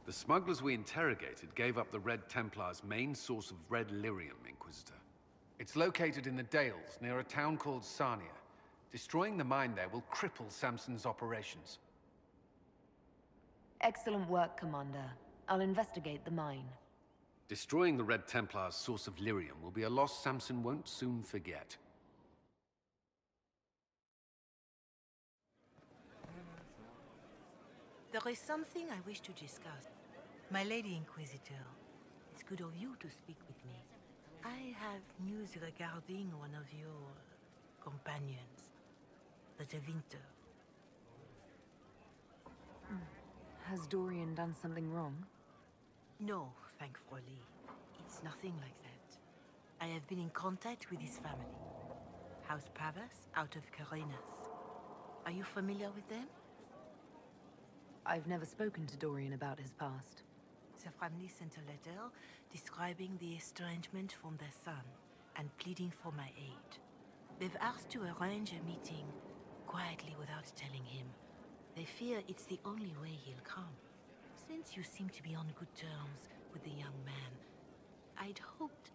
The smugglers we interrogated gave up the Red Templars' main source of red lyrium, Inquisitor. It's located in the Dales, near a town called Sarnia. Destroying the mine there will cripple Samson's operations. Excellent work, Commander. I'll investigate the mine. Destroying the Red Templars' source of lyrium will be a loss Samson won't soon forget. There is something I wish to discuss. My Lady Inquisitor, it's good of you to speak with me. I have news regarding one of your companions, the Tevinter. Has Dorian done something wrong? No, thankfully. It's nothing like that. I have been in contact with his family. House Pavas, out of Carenas. Are you familiar with them? I've never spoken to Dorian about his past. The family sent a letter describing the estrangement from their son and pleading for my aid. They've asked to arrange a meeting quietly without telling him. They fear it's the only way he'll come. Since you seem to be on good terms with the young man, I'd hoped...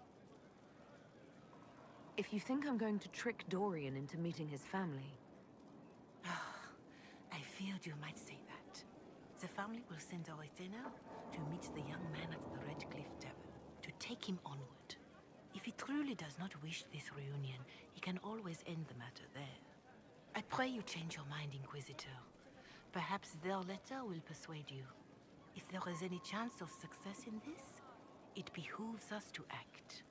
If you think I'm going to trick Dorian into meeting his family... I feared you might say that. The family will send a retainer to meet the young man at the Red Cliff Tavern, to take him onward. If he truly does not wish this reunion, he can always end the matter there. I pray you change your mind, Inquisitor. Perhaps their letter will persuade you. If there is any chance of success in this, it behooves us to act.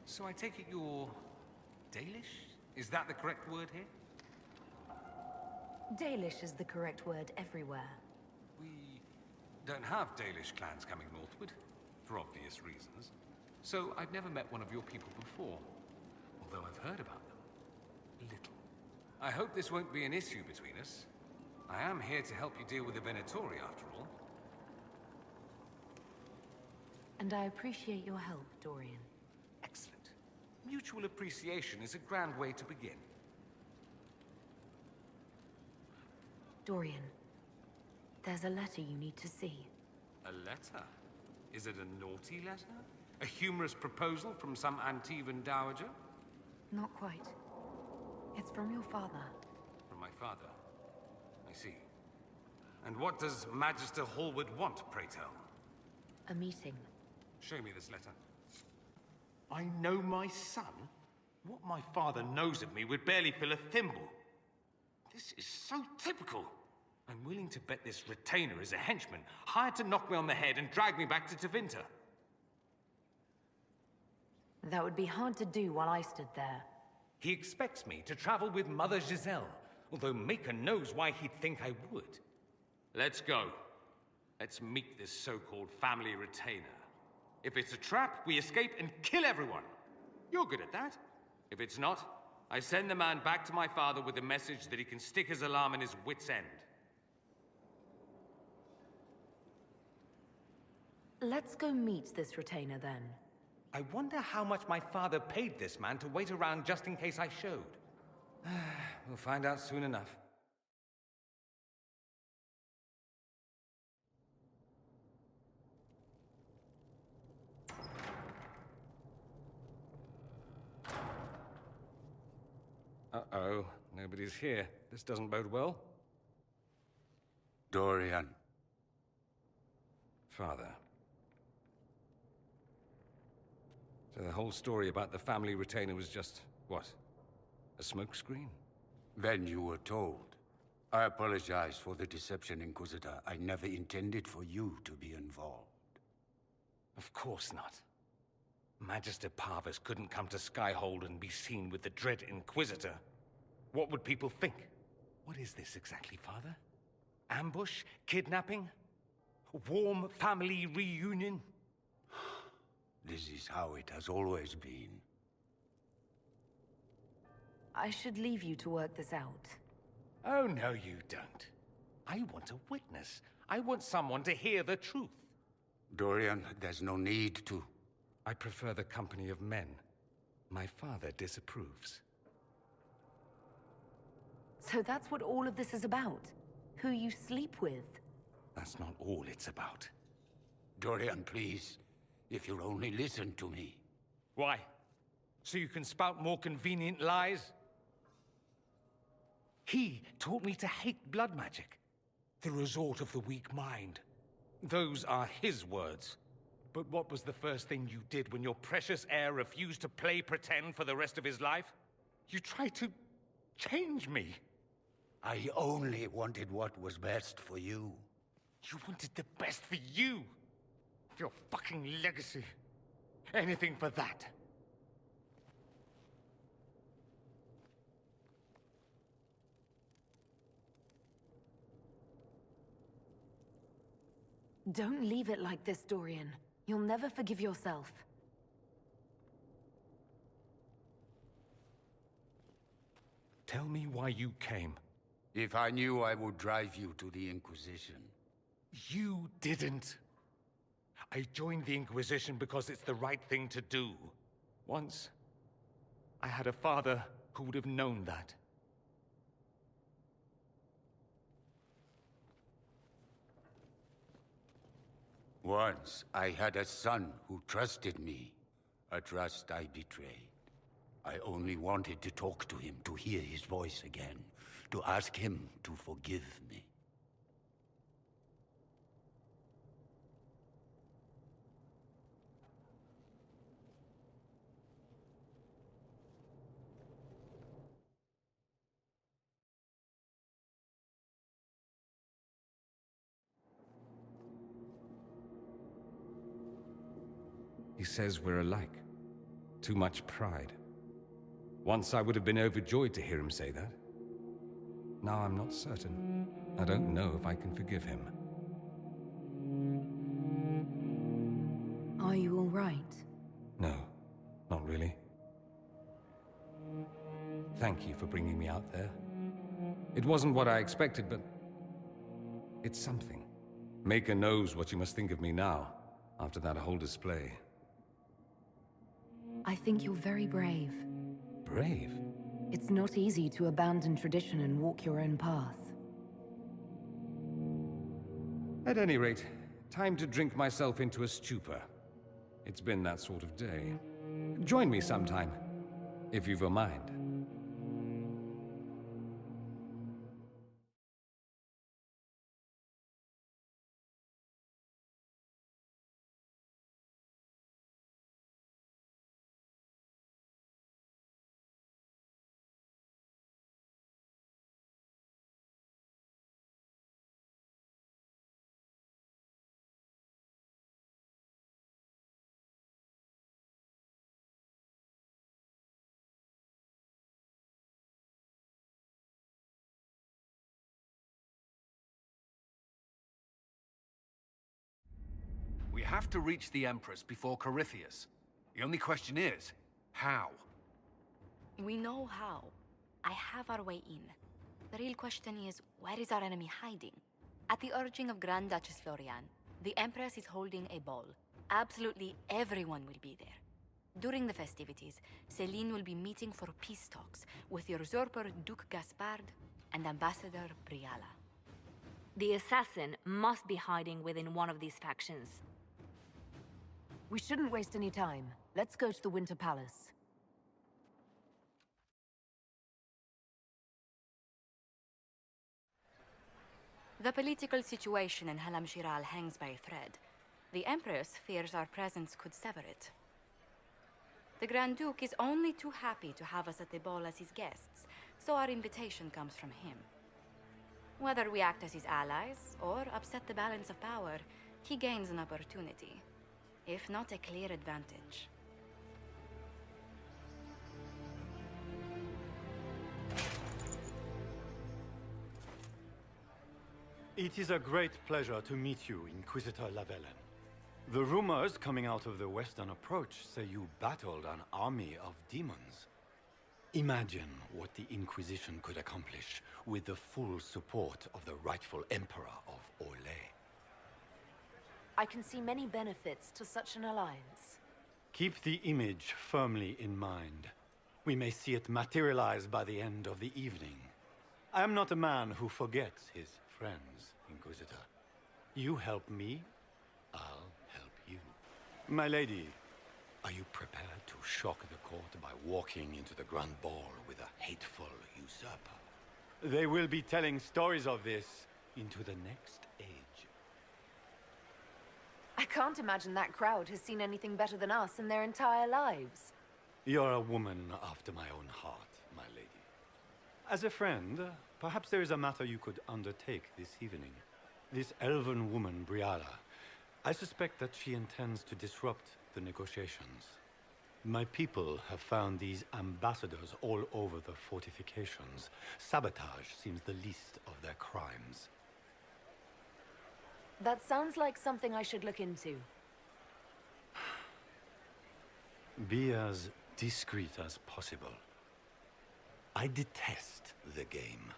So I take it you're... Dalish? Is that the correct word here? Dalish is the correct word everywhere. We don't have Dalish clans coming northward, for obvious reasons. So I've never met one of your people before, although I've heard about them. Little. I hope this won't be an issue between us. I am here to help you deal with the Venatori, after all. And I appreciate your help, Dorian. Excellent. Mutual appreciation is a grand way to begin. Dorian, there's a letter you need to see. A letter? Is it a naughty letter? A humorous proposal from some Antivan dowager? Not quite. It's from your father. From my father? I see. And what does Magister Hallward want, pray tell? A meeting. Show me this letter. I know my son? What my father knows of me would barely fill a thimble. This is so typical. I'm willing to bet this retainer is a henchman, hired to knock me on the head and drag me back to Tevinter. That would be hard to do while I stood there. He expects me to travel with Mother Giselle, although Maker knows why he'd think I would. Let's go. Let's meet this so-called family retainer. If it's a trap, we escape and kill everyone. You're good at that. If it's not, I send the man back to my father with a message that he can stick his alarm in his wit's end. Let's go meet this retainer then. I wonder how much my father paid this man to wait around just in case I showed. We'll find out soon enough. Uh-oh, nobody's here. This doesn't bode well. Dorian. Father. So the whole story about the family retainer was just, what? A smokescreen? Then you were told. I apologize for the deception, Inquisitor. I never intended for you to be involved. Of course not. Magister Parvus couldn't come to Skyhold and be seen with the Dread Inquisitor. What would people think? What is this exactly, Father? Ambush? Kidnapping? Warm family reunion? This is how it has always been. I should leave you to work this out. Oh, no, you don't. I want a witness. I want someone to hear the truth. Dorian, there's no need to. I prefer the company of men. My father disapproves. So that's what all of this is about? Who you sleep with? That's not all it's about. Dorian, please. If you'll only listen to me. Why? So you can spout more convenient lies? He taught me to hate blood magic. The resort of the weak mind. Those are his words. But what was the first thing you did when your precious heir refused to play pretend for the rest of his life? You tried to change me. I only wanted what was best for you. You wanted the best for you. For your fucking legacy. Anything for that. Don't leave it like this, Dorian. You'll never forgive yourself. Tell me why you came. If I knew, I would drive you to the Inquisition. You didn't. I joined the Inquisition because it's the right thing to do. Once, I had a father who would have known that. Once, I had a son who trusted me. A trust I betrayed. I only wanted to talk to him, to hear his voice again, to ask him to forgive me. He says we're alike. Too much pride. Once I would have been overjoyed to hear him say that. Now I'm not certain. I don't know if I can forgive him. Are you all right? No, not really. Thank you for bringing me out there. It wasn't what I expected, but it's something. Maker knows what you must think of me now, after that whole display. I think you're very brave. Brave? It's not easy to abandon tradition and walk your own path. At any rate, time to drink myself into a stupor. It's been that sort of day. Join me sometime, if you've a mind. We have to reach the Empress before Corythius. The only question is, how? We know how. I have our way in. The real question is, where is our enemy hiding? At the urging of Grand Duchess Florian, the Empress is holding a ball. Absolutely everyone will be there. During the festivities, Celine will be meeting for peace talks with the usurper Duke Gaspard and Ambassador Briala. The assassin must be hiding within one of these factions. We shouldn't waste any time. Let's go to the Winter Palace. The political situation in Halam Shiral hangs by a thread. The Empress fears our presence could sever it. The Grand Duke is only too happy to have us at the ball as his guests, so our invitation comes from him. Whether we act as his allies or upset the balance of power, he gains an opportunity, if not a clear advantage. It is a great pleasure to meet you, Inquisitor Lavellen. The rumors coming out of the Western Approach say you battled an army of demons. Imagine what the Inquisition could accomplish with the full support of the rightful Emperor of Orlais. I can see many benefits to such an alliance. Keep the image firmly in mind. We may see it materialize by the end of the evening. I am not a man who forgets his friends, Inquisitor. You help me, I'll help you. My lady, are you prepared to shock the court by walking into the Grand Ball with a hateful usurper? They will be telling stories of this into the next age. I can't imagine that crowd has seen anything better than us in their entire lives. You're a woman after my own heart, my lady. As a friend, perhaps there is a matter you could undertake this evening. This elven woman, Briala, I suspect that she intends to disrupt the negotiations. My people have found these ambassadors all over the fortifications. Sabotage seems the least of their crimes. That sounds like something I should look into. Be as discreet as possible. I detest the game,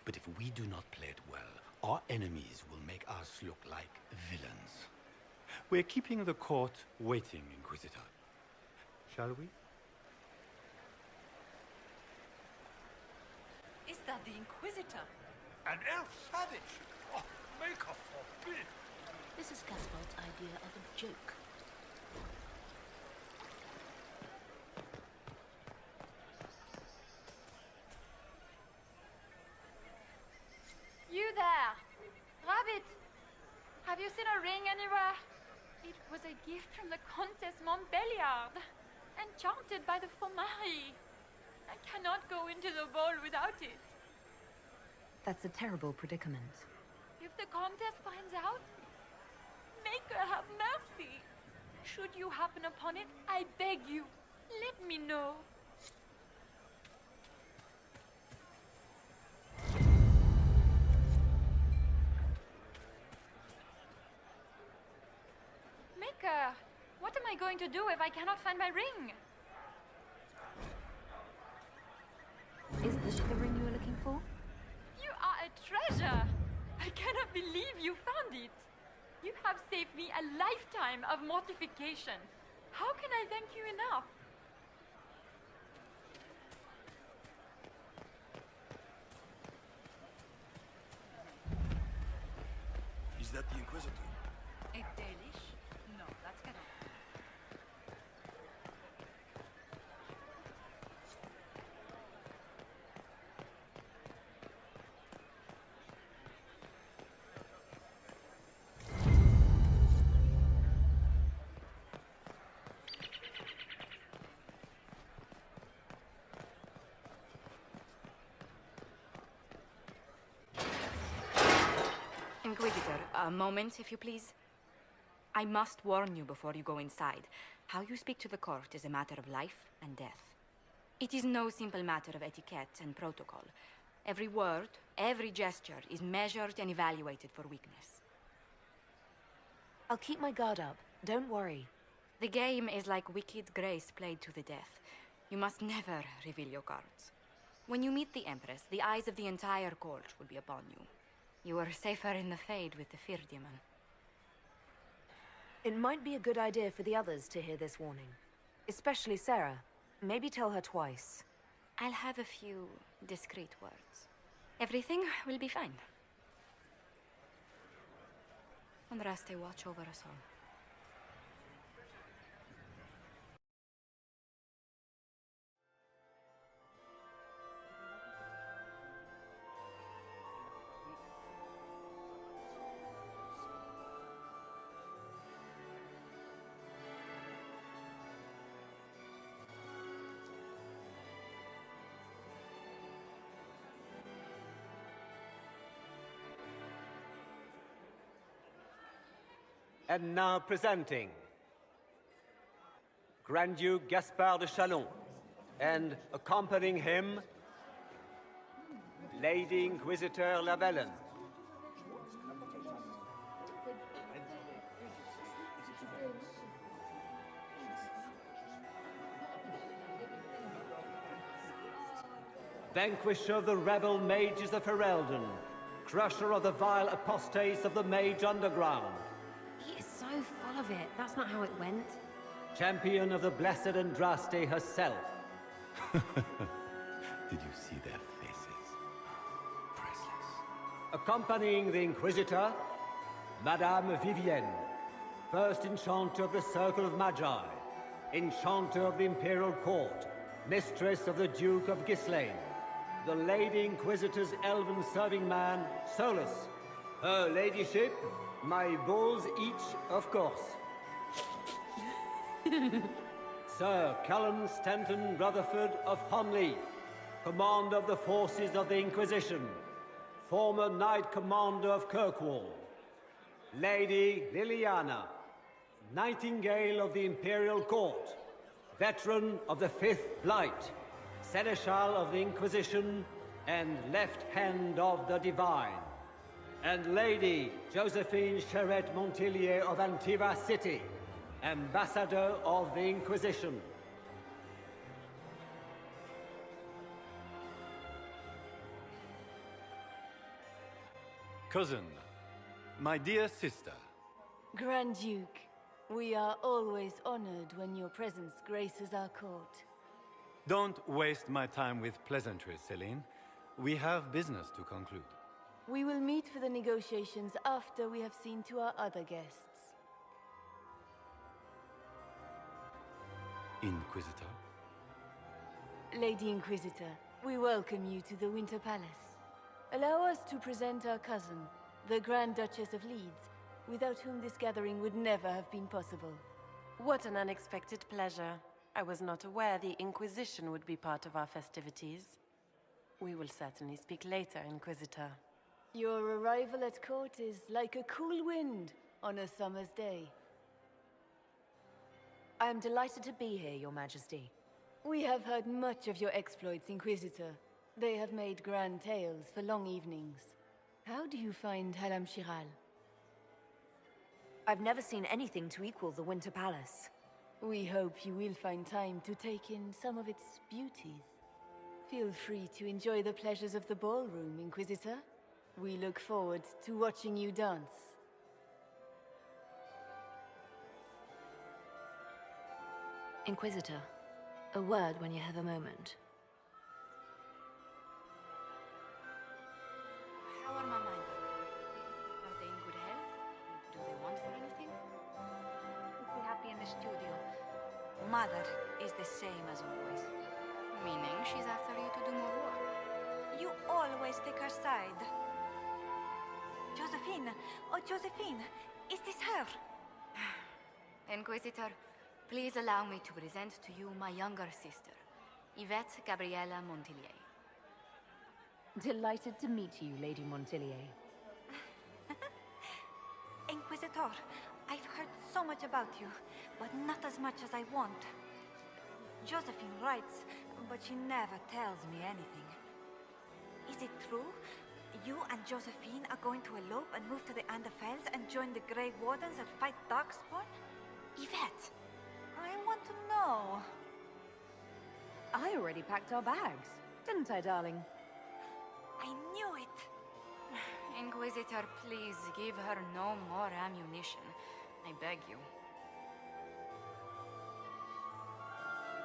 but if we do not play it well, our enemies will make us look like villains. We're keeping the court waiting, Inquisitor. Shall we? Is that the Inquisitor? An elf savage! Oh, Maker forbid! This is Gaspard's idea of a joke. You there! Rabbit! Have you seen a ring anywhere? It was a gift from the Countess Montbelliard, enchanted by the Fomari. I cannot go into the ball without it. That's a terrible predicament. If the Countess finds out, make her have mercy. Should you happen upon it, I beg you, let me know. Maker, what am I going to do if I cannot find my ring? Is this the ring you were looking for? You are a treasure! I cannot believe you found it! You have saved me a lifetime of mortification. How can I thank you enough? Is that the Inquisitor? A delish? No, that's Canon. Inquisitor, a moment, if you please. I must warn you before you go inside. How you speak to the court is a matter of life and death. It is no simple matter of etiquette and protocol. Every word, every gesture is measured and evaluated for weakness. I'll keep my guard up. Don't worry. The game is like wicked grace played to the death. You must never reveal your cards. When you meet the Empress, the eyes of the entire court will be upon you. You are safer in the Fade with the Fear Demon. It might be a good idea for the others to hear this warning. Especially Sarah. Maybe tell her twice. I'll have a few discreet words. Everything will be fine. Andraste, watch over us all. And now presenting Grand Duke Gaspard de Chalon, and accompanying him, Lady Inquisitor Lavellen. Vanquisher of the rebel mages of Ferelden, crusher of the vile apostates of the Mage Underground. He is so full of it. That's not how it went. Champion of the Blessed Andraste herself. Did you see their faces? Priceless. Accompanying the Inquisitor, Madame Vivienne, first Enchanter of the Circle of Magi, Enchanter of the Imperial Court, Mistress of the Duke of Ghislaine, the Lady Inquisitor's elven serving man, Solus, Her Ladyship, my bulls each, of course. Sir Callum Stanton Rutherford of Honley, Commander of the Forces of the Inquisition, former Knight Commander of Kirkwall. Lady Liliana, Nightingale of the Imperial Court, veteran of the Fifth Blight, Seneschal of the Inquisition, and Left Hand of the Divine. And Lady Josephine Charette Montillier of Antiva City, Ambassador of the Inquisition. Cousin, my dear sister. Grand Duke, we are always honored when your presence graces our court. Don't waste my time with pleasantries, Celine. We have business to conclude. We will meet for the negotiations after we have seen to our other guests. Inquisitor? Lady Inquisitor, we welcome you to the Winter Palace. Allow us to present our cousin, the Grand Duchess of Leeds, without whom this gathering would never have been possible. What an unexpected pleasure. I was not aware the Inquisition would be part of our festivities. We will certainly speak later, Inquisitor. Your arrival at court is like a cool wind on a summer's day. I am delighted to be here, Your Majesty. We have heard much of your exploits, Inquisitor. They have made grand tales for long evenings. How do you find Haram Shiral? I've never seen anything to equal the Winter Palace. We hope you will find time to take in some of its beauties. Feel free to enjoy the pleasures of the ballroom, Inquisitor. We look forward to watching you dance. Inquisitor, a word when you have a moment. How are Mama and Papa? Are they in good health? Do they want for anything? We're happy in the studio. Mother is the same as always. Meaning she's after you to do more work. You always take her side. Josephine! Oh, Josephine! Is this her? Inquisitor, please allow me to present to you my younger sister, Yvette Gabriella Montillier. Delighted to meet you, Lady Montillier. Inquisitor, I've heard so much about you, but not as much as I want. Josephine writes, but she never tells me anything. Is it true? You and Josephine are going to elope and move to the Anderfells and join the Grey Wardens and fight Darkspawn? Yvette, I want to know. I already packed our bags, didn't I, darling? I knew it. Inquisitor, please give her no more ammunition. I beg you.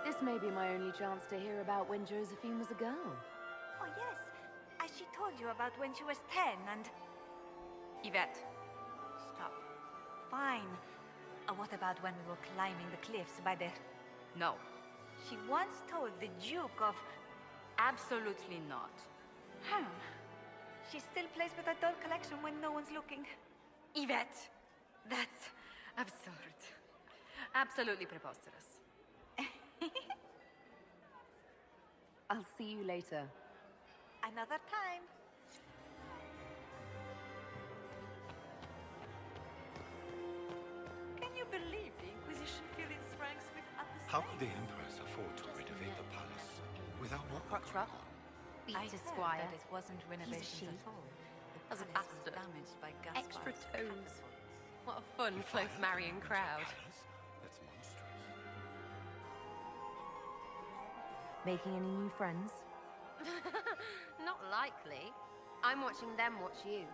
This may be my only chance to hear about when Josephine was a girl. Oh, yes. As she told you about when she was 10 and... Yvette, Stop. Fine. What about when we were climbing the cliffs by the... no. She once told the Duke of... Absolutely not. She still plays with her doll collection when no one's looking. Yvette, that's absurd. Absolutely preposterous. I'll see you later. Another time. How could the Empress afford to renovate the palace without more trouble? Beats Squire. That it wasn't renovations at all. As a The palace was bastard. damaged by Extra Gaspar's toes. What a fun, close marrying crowd. That's monstrous. Making any new friends? Not likely. I'm watching them watch you.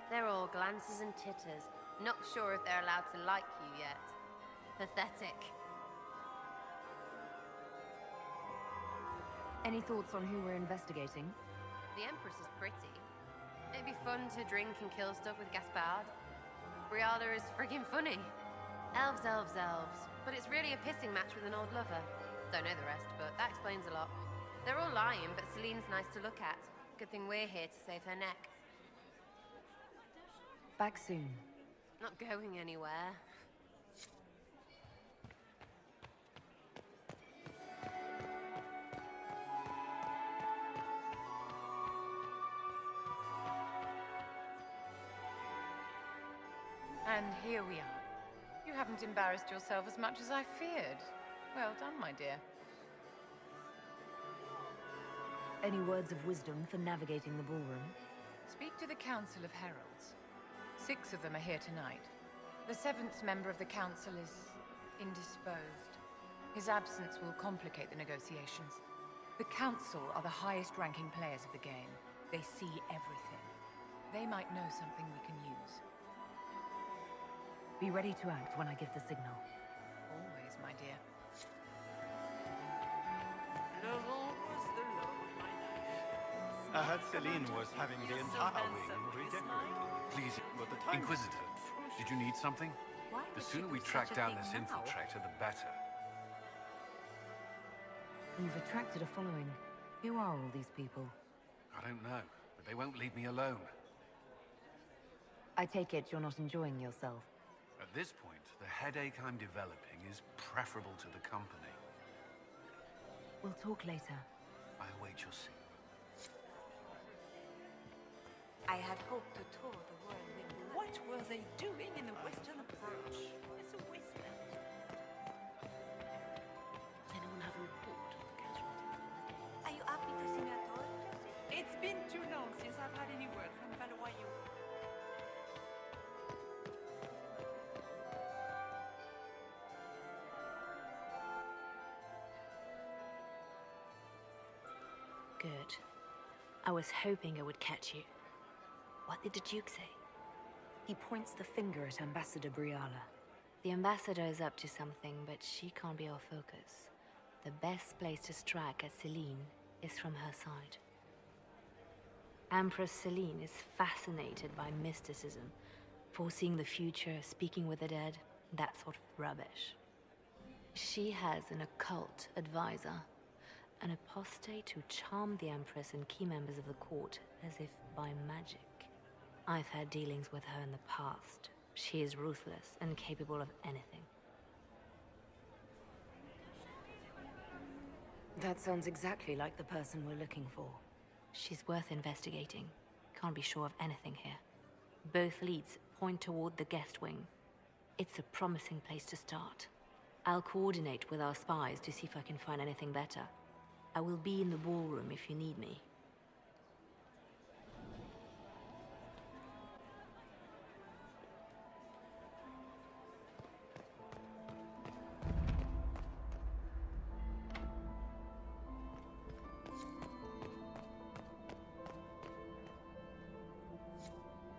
They're all glances and titters. Not sure if they're allowed to like you yet. Pathetic. Any thoughts on who we're investigating? The Empress is pretty. It'd be fun to drink and kill stuff with Gaspard. Briala is friggin' funny. Elves, elves, elves. But it's really a pissing match with an old lover. Don't know the rest, but that explains a lot. They're all lying, but Celine's nice to look at. Good thing we're here to save her neck. Back soon. Not going anywhere. And here we are. You haven't embarrassed yourself as much as I feared. Well done, my dear. Any words of wisdom for navigating the ballroom? Speak to the Council of Heralds. 6 of them are here tonight. The 7th member of the Council is indisposed. His absence will complicate the negotiations. The Council are the highest-ranking players of the game. They see everything. They might know something we can use. Be ready to act when I give the signal. Always, my dear. I heard Celine was having the entire wing redecorated. Please, But the time Inquisitor, did you need something? Why The would sooner you we do track such a down thing this now? infiltrator, the better. You've attracted a following. Who are all these people? I don't know, but they won't leave me alone. I take it you're not enjoying yourself. At this point, the headache I'm developing is preferable to the company. We'll talk later. I await your signal. I had hoped to tour the world with you. What were they doing in the western approach? It's a wasteland. Does anyone have a report on the casualties? Are you happy to see me at all? It's been too long since I've had any word from Valois. Good. I was hoping I would catch you. What did the Duke say? He points the finger at Ambassador Briala. The ambassador is up to something, but she can't be our focus. The best place to strike at Celine is from her side. Empress Celine is fascinated by mysticism, foreseeing the future, speaking with the dead, that sort of rubbish. She has an occult advisor, an apostate who charmed the Empress and key members of the court as if by magic. I've had dealings with her in the past. She is ruthless and capable of anything. That sounds exactly like the person we're looking for. She's worth investigating. Can't be sure of anything here. Both leads point toward the guest wing. It's a promising place to start. I'll coordinate with our spies to see if I can find anything better. I will be in the ballroom if you need me.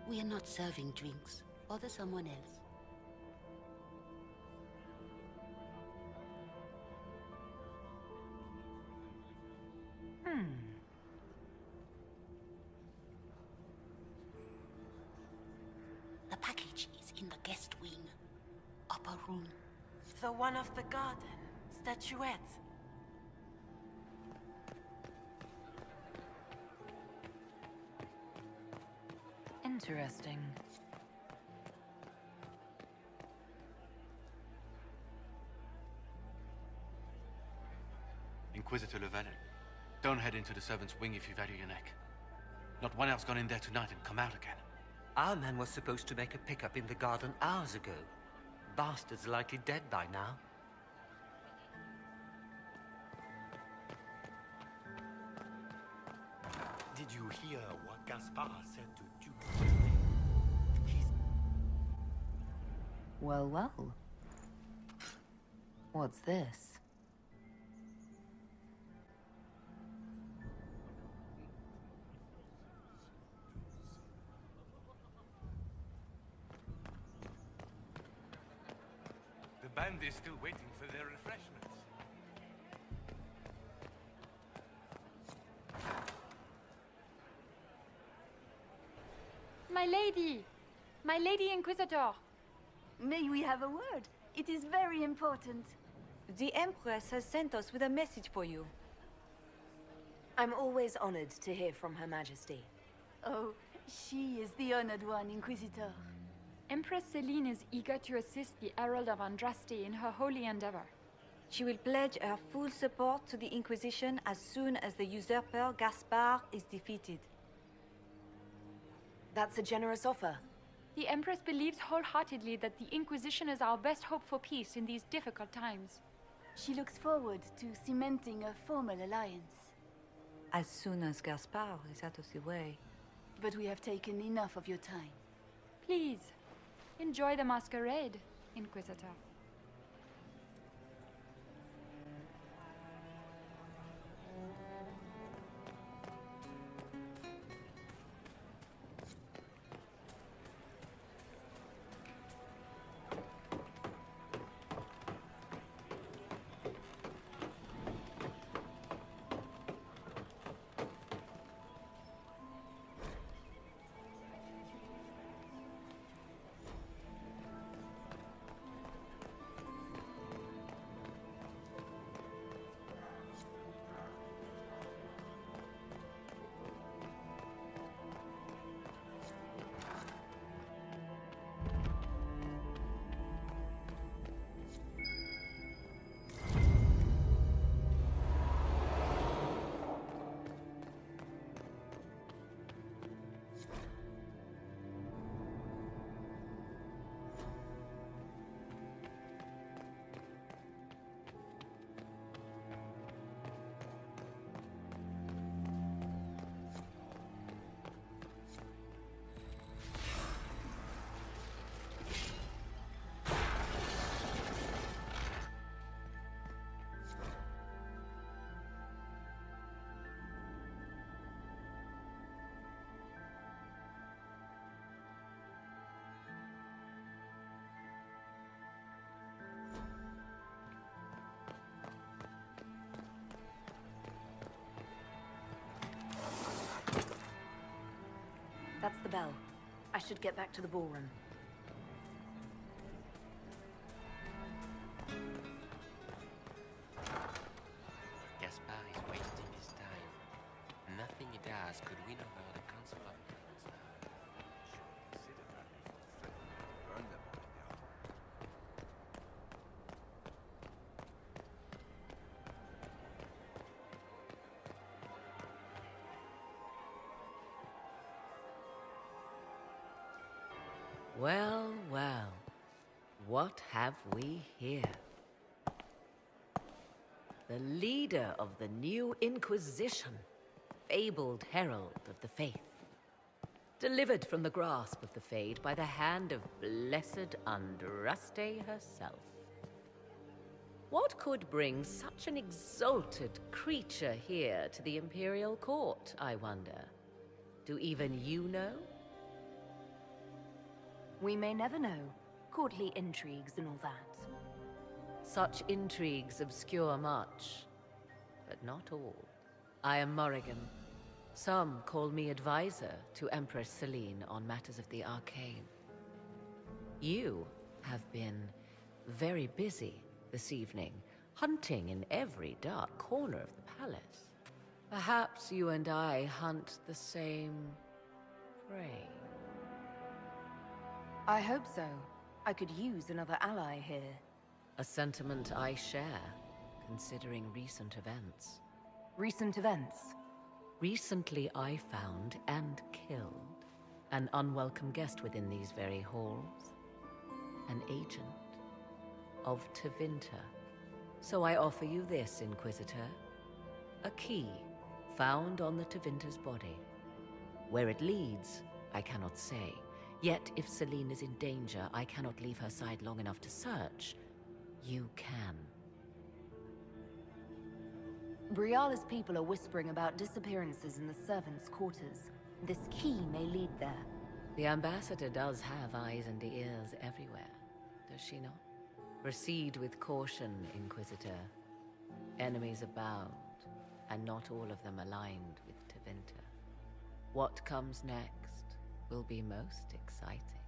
We are not serving drinks. Bother someone else. The package is in the guest wing. Upper room. The one of the garden. Statuette. Interesting. Inquisitor Llewellyn, don't head into the servants' wing if you've had your neck. Not one else gone in there tonight and come out again. Our man was supposed to make a pickup in the garden hours ago. Bastard's likely dead by now. Did you hear what Gaspard said to Duke? Well, well. What's this? The band is still waiting for their refreshments. My lady! My lady Inquisitor! May we have a word? It is very important. The Empress has sent us with a message for you. I'm always honored to hear from Her Majesty. Oh, she is the honored one, Inquisitor. Empress Celine is eager to assist the Herald of Andraste in her holy endeavor. She will pledge her full support to the Inquisition as soon as the usurper Gaspard is defeated. That's a generous offer. The Empress believes wholeheartedly that the Inquisition is our best hope for peace in these difficult times. She looks forward to cementing a formal alliance. As soon as Gaspard is out of the way. But we have taken enough of your time. Please, enjoy the masquerade, Inquisitor. That's the bell. I should get back to the ballroom. Gaspard is wasting his time. Nothing he does could win over the Council of Lords. Well, well. What have we here? The leader of the new Inquisition, fabled herald of the faith. Delivered from the grasp of the Fade by the hand of blessed Andraste herself. What could bring such an exalted creature here to the Imperial Court, I wonder? Do even you know? We may never know. Courtly intrigues and all that. Such intrigues obscure much, but not all. I am Morrigan. Some call me advisor to Empress Celine on matters of the arcane. You have been very busy this evening, hunting in every dark corner of the palace. Perhaps you and I hunt the same prey. I hope so. I could use another ally here. A sentiment I share, considering recent events. Recent events? Recently I found and killed an unwelcome guest within these very halls. An agent of Tevinter. So I offer you this, Inquisitor. A key found on the Tevinter's body. Where it leads, I cannot say. Yet, if Celine is in danger, I cannot leave her side long enough to search. You can. Briala's people are whispering about disappearances in the servants' quarters. This key may lead there. The ambassador does have eyes and ears everywhere, does she not? Proceed with caution, Inquisitor. Enemies abound, and not all of them aligned with Tevinter. What comes next will be most exciting.